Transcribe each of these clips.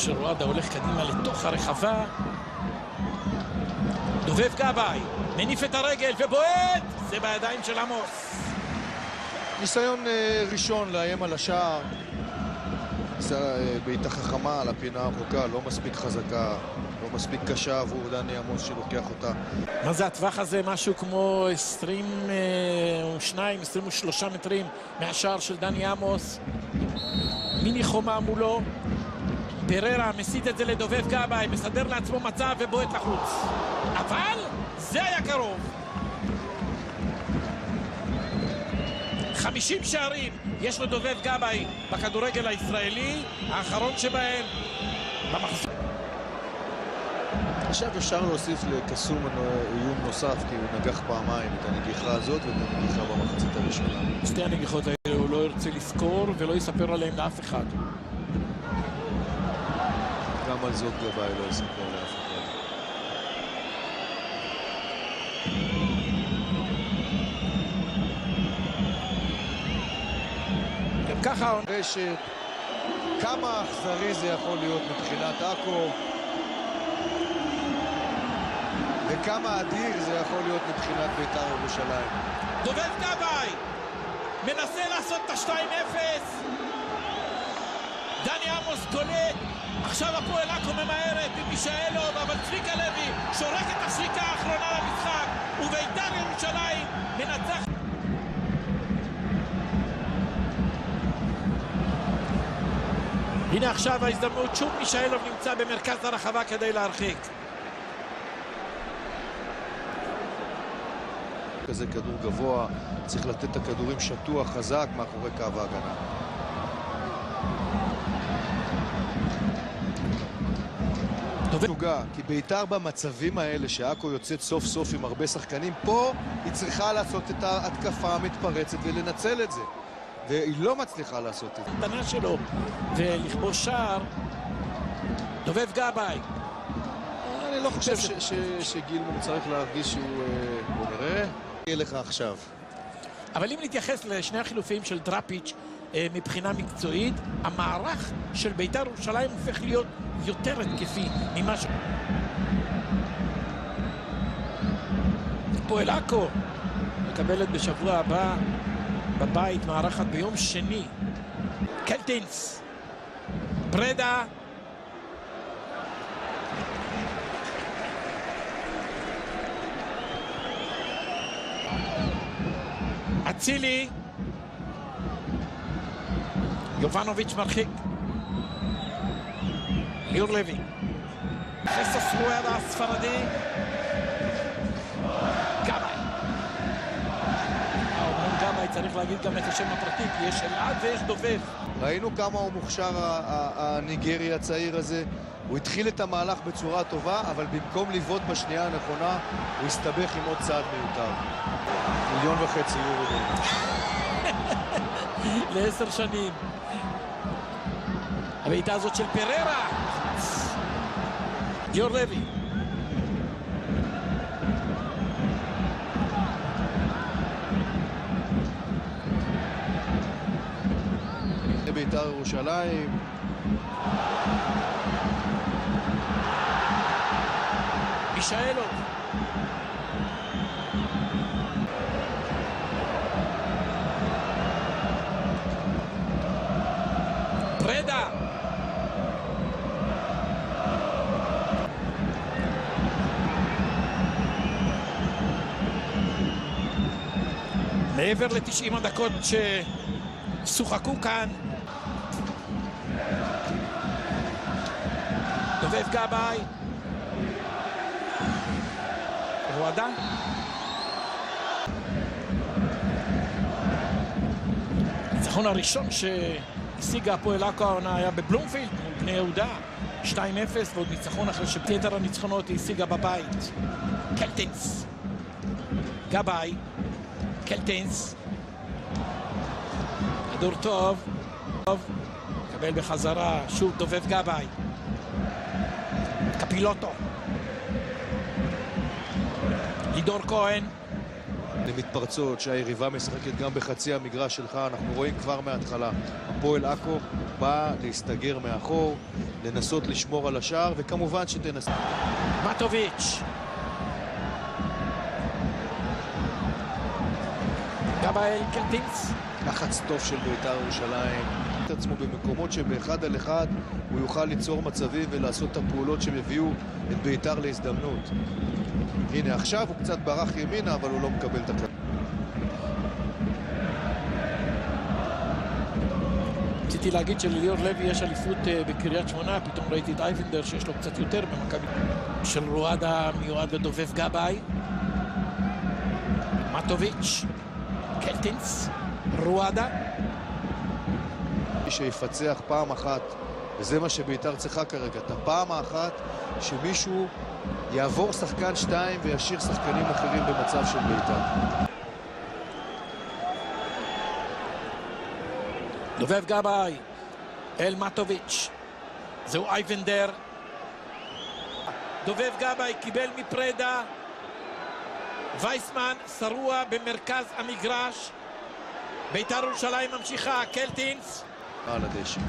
של רועדה הולך קדימה לתוך הרחבה. דובב גבאי מניף את הרגל ובועט, זה בידיים של עמוס. ניסיון ראשון לאיים על השער. בעיטה חכמה על הפינה הרחוקה, לא מספיק חזקה, לא מספיק קשה עבור דני עמוס שלוקח אותה. מה זה הטווח הזה? משהו כמו 22-23 מטרים מהשער של דני עמוס. מיני חומה מולו. פררה מסיט את זה לדובב גבאי, מסדר לעצמו מצב ובועט לחוץ. אבל זה היה קרוב. 50 שערים יש לו דובב גבאי בכדורגל הישראלי, האחרון שבהם במחזור. עכשיו אפשר להוסיף לקסום איום נוסף, כי הוא נגח פעמיים את הנגיחה הזאת ואת הנגיחה במחצית הראשונה. שתי הנגיחות האלה הוא לא ירצה לזכור ולא יספר עליהם לאף אחד. גם על זאת גבאי לא יספר לאף אחד. ככה רשת, כמה אכזרי זה יכול להיות מבחינת עכו וכמה אדיר זה יכול להיות מבחינת בית"ר ירושלים. דובב גבאי מנסה לעשות את ה-2-0, דני עמוס קולט, עכשיו הפועל עכו ממהרת עם מישאלוב, אבל צביקה לוי שורק את השריקה האחרונה למשחק ובית"ר ירושלים מנצח. הנה עכשיו ההזדמנות, שוב מישאלוב נמצא במרכז הרחבה כדי להרחיק. כזה כדור גבוה, צריך לתת את הכדורים שטוח חזק מאחורי קו ההגנה. כי בית"ר במצבים האלה שעכו יוצאת סוף סוף עם הרבה שחקנים, פה היא צריכה לעשות את ההתקפה המתפרצת ולנצל את זה. והיא לא מצליחה לעשות את זה. הקטנה שלו ולכבוש שער. דובב גבאי. אני לא חושב שגילמור צריך להרגיש שהוא נראה. יהיה לך עכשיו. אבל אם נתייחס לשני החילופים של דראפיץ' מבחינה מקצועית, המערך של בית"ר ירושלים הופך להיות יותר התקפי ממה ש... הפועל עכו מקבלת בשבוע הבא בבית, מארחת ביום שני. קלטינס, פרדה, אצילי, יובנוביץ' מרחיק, ליאור לוי, חסוס רואדה הספרדי, גבאי. גבאי צריך להגיד גם את השם הפרטי, כי יש אלעד ויש דובב. ראינו כמה הוא מוכשר הניגרי הצעיר הזה. הוא התחיל את המהלך בצורה טובה, אבל במקום לבעוט בשנייה הנכונה, הוא הסתבך עם עוד צעד מיותר. 1.5 מיליון יורו. ל10 שנים. הבעיטה הזאת של פררה. ליאור לוי. בית"ר ירושלים. מישאלוב. פרדה. מעבר ל90 הדקות ששוחקו כאן, דובב גבאי, רועדה, הניצחון הראשון שהשיגה הפועל עכו העונה היה בבלומפילד מול בני יהודה 2-0, ועוד ניצחון אחרי שביתר הניצחונות היא השיגה בבית. קלטינס, גבאי, קלטינס, כדור טוב, קבל בחזרה, שוב דובב גבאי, קפילוטו, לידור כהן, למתפרצות שהיריבה משחקת גם בחצי המגרש שלך. אנחנו רואים כבר מההתחלה, הפועל עכו בא להסתגר מאחור, לנסות לשמור על השער, וכמובן שתנסה. מטוביץ', גבאי קלטינס, לחץ טוב של בית"ר ירושלים את עצמו במקומות שבאחד על אחד הוא יוכל ליצור מצבים ולעשות את הפעולות שמביאו את בית"ר להזדמנות. הנה עכשיו הוא קצת ברח ימינה, אבל הוא לא מקבל את הכדור. רציתי להגיד שלליאור לוי יש אליפות בקריית שמונה, פתאום ראיתי את אייבנדר שיש לו קצת יותר במכבי. של רואדה מיועד לדובב גבאי, מטוביץ', קלטינס, רואדה. שיפצח פעם אחת, וזה מה שבית"ר צריכה כרגע, את הפעם האחת שמישהו יעבור שחקן 2 וישאיר שחקנים אחרים במצב של בית"ר. דובב גבאי אל מטוביץ', זהו אייבנדר. דובב גבאי קיבל מפרדה, וייסמן שרוע במרכז המגרש. בית"ר ירושלים ממשיכה, קלטינס על הדשא.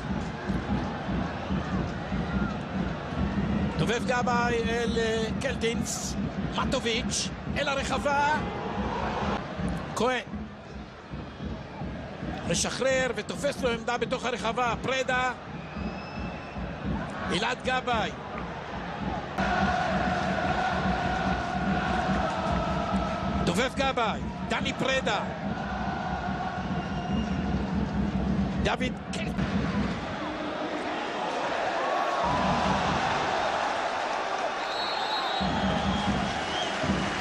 דובב גבאי אל קלטינס, מטוביץ' אל הרחבה, כהן משחרר ותופס לו עמדה בתוך הרחבה, פרדה, אלעד גבאי, דובב גבאי, דני פרדה, דוד קלטינס.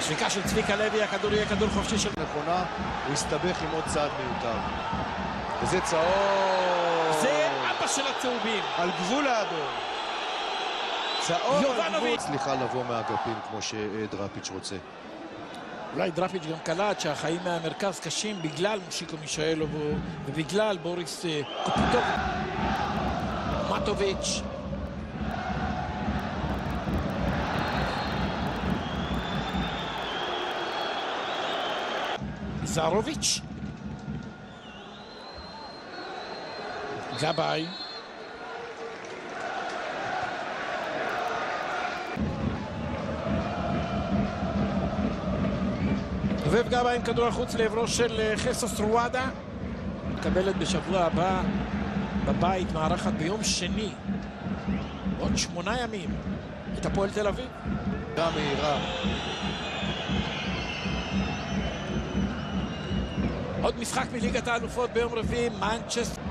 שריקה של צביקה לוי, הכדור יהיה כדור חופשי של נכונה, הוא הסתבך עם עוד צעד מיותר. וזה צהוב. זה אבא של הצהובים. על גבול האדום. צהוב על גבול. יובנוביץ'. סליחה לבוא מהאגפים כמו שדראפיץ' רוצה. אולי דראפיץ' גם קלט שהחיים מהמרכז קשים בגלל מושיקו מישאלוב ובגלל בוריס קופיטוב. מטוביץ', זרוביץ', גבאי, דובב גבאי עם כדור החוץ לעברו של חסוס רואדה. מקבלת בשבוע הבא בבית, מארחת ביום שני עוד 8 ימים את הפועל תל אביב. גם מהירה. עוד משחק מליגת האלופות ביום רביעי, מנצ'סטר.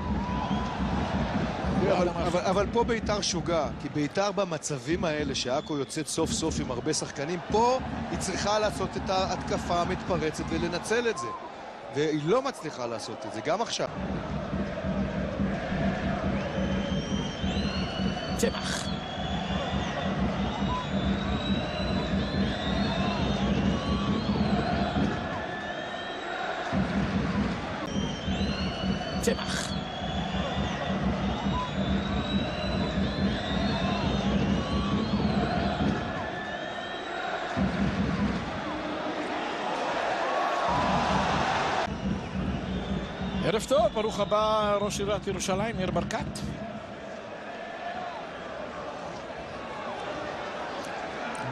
אבל פה בית"ר שוגע, כי בית"ר במצבים האלה שעכו יוצאת סוף סוף עם הרבה שחקנים, פה היא צריכה לעשות את ההתקפה המתפרצת ולנצל את זה, והיא לא מצליחה לעשות את זה, גם עכשיו. צמח, צמח, ערב טוב, ברוך הבא ראש עיריית ירושלים, ניר ברקת.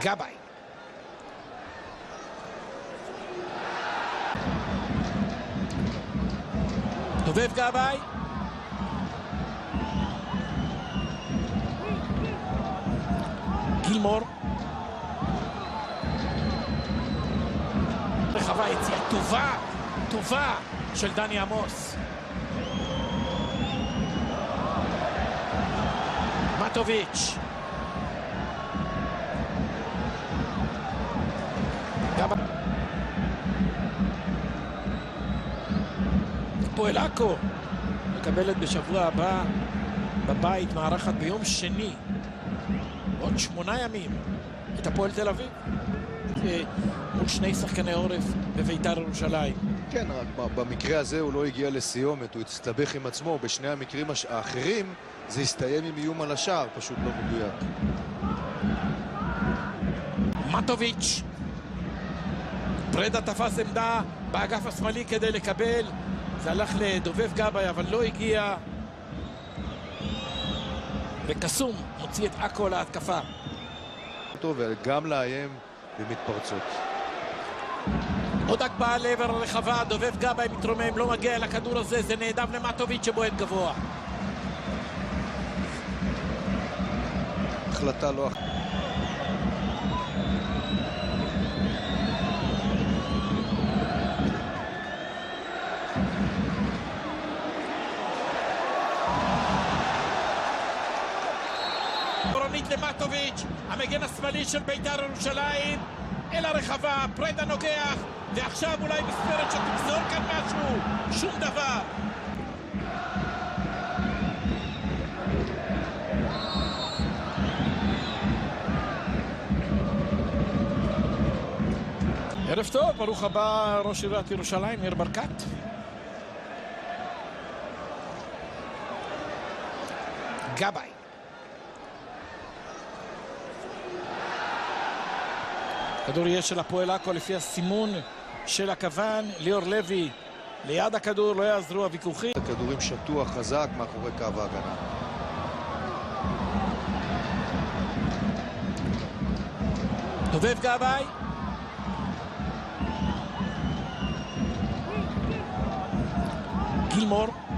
גבאי, דובב גבאי, גילמור, רחבה, יציאה טובה, טובה של דני עמוס. מטוביץ', הפועל עכו מקבלת בשבוע הבא בבית, מארחת ביום שני עוד 8 ימים את הפועל תל אביב מול 2 שחקני עורף בבית"ר ירושלים. כן, רק במקרה הזה הוא לא הגיע לסיומת, הוא הצטבך עם עצמו. בשני המקרים האחרים זה הסתיים עם איום על השער, פשוט לא מדויק. מטוביץ', פרדה תפס עמדה באגף השמאלי כדי לקבל. זה הלך לדובב גבאי, אבל לא הגיע. וקסום מוציא את עכו להתקפה. וגם לאיים במתפרצות. עוד הקבעה לעבר הרחבה, דובב גבאי מתרומם, לא מגיע לכדור הזה, זה נעדם למטוביץ' שבועט גבוה. החלטה לא... קורנית למטוביץ', המגן השמאלי של בית"ר ירושלים, אל הרחבה, פרדה נוגח, ועכשיו אולי מספרת שתגזור כאן משהו, שום דבר. ערב טוב, ברוך הבא ראש עיריית ירושלים, ניר ברקת. גבאי. כדור יהיה של הפועל עכו לפי הסימון של הכוון. ליאור לוי ליד הכדור, לא יעזרו הוויכוחים. הכדורים שטוח חזק מאחורי קו ההגנה. דובב גבאי. גילמור.